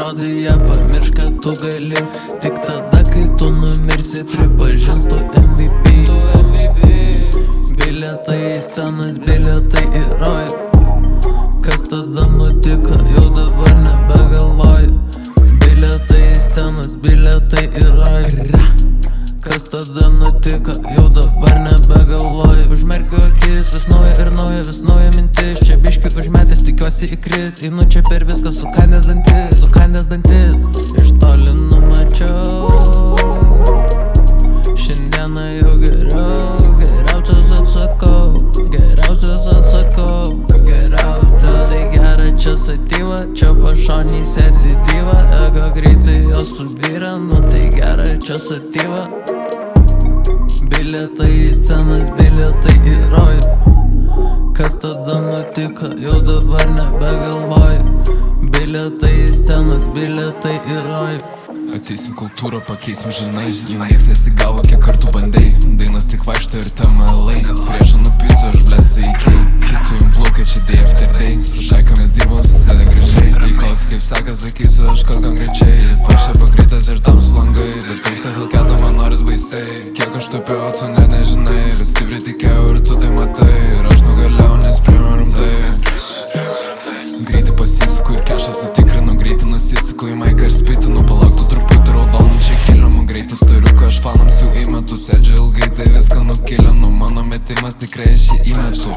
parodai ją, pamiršk, kad tu gali. Tik tada, kai tu numirsi, pripažins tu MVP. Bilietai į scenas, bilietai į rojų. Kas tada nutiko, jau dabar nebegalvoju. Bilietai į scenas, bilietai į rojų. Kas tada nutiko, jau dabar nebegalvoju. Užmerkiu akis, vis nauja ir nauja, vis nauja mintis. Čia biški užmetęs, tikiuosi įkris. Einu čia per viską, sukandęs dantis. Iš toli numačiau, šiandieną jau geriau. Geriausias atsakau. Tai gera čia satyva, čia pašoniai sėdi diva. Ego greitai jos subyra, nu tai gera čia satyva. Bilietai į scenas, bilietai į rojų. Kas tada nutiko, jau dabar nebegalvoju. Bilietai į scenas, bilietai į rojų. Ateisim kultūrą, pakeisim žinai. Jau nieks nesigavo, kiek kartų bandai. Dainos tik vaikšto ir temelai. Priešą nupysiu, aš blesiu iki. Hitų jums plaukia, čia day after day. Su šaikomis dirbom, susėdę gražiai. Kai klausi kaip sekas, sakysiu aš kad konkrečiai. Pašė pakrytas ir tamsus langai. Bet trūksta Hellcatą, man noris baisiai. Kiek aš tupiau, tu net nežinai. Bet stipriai tikėjau ir tu tai matai. Ir aš nugalėjau, nes priėmiau rimtai. Greitai pasisuku ir kešas netikrinu. Greitai nusisuku į maiką ir spitinu. Palauktų truputį raudonų čia kilimu. Greitai storiuką aš fanams jau įmetu. Sėdžiu ilgai, tai viską nukilinu. Mano metimas tikrai aš jį įmetu.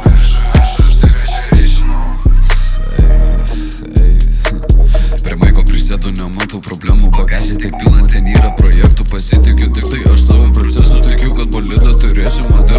Prie maiko prisėdu, nematau problemų. Bagažė tiek pilna, ten yra projektų. Pasitikiu tik tai aš savo procesu. Tikiu, kad bolidą turėsiu modernų.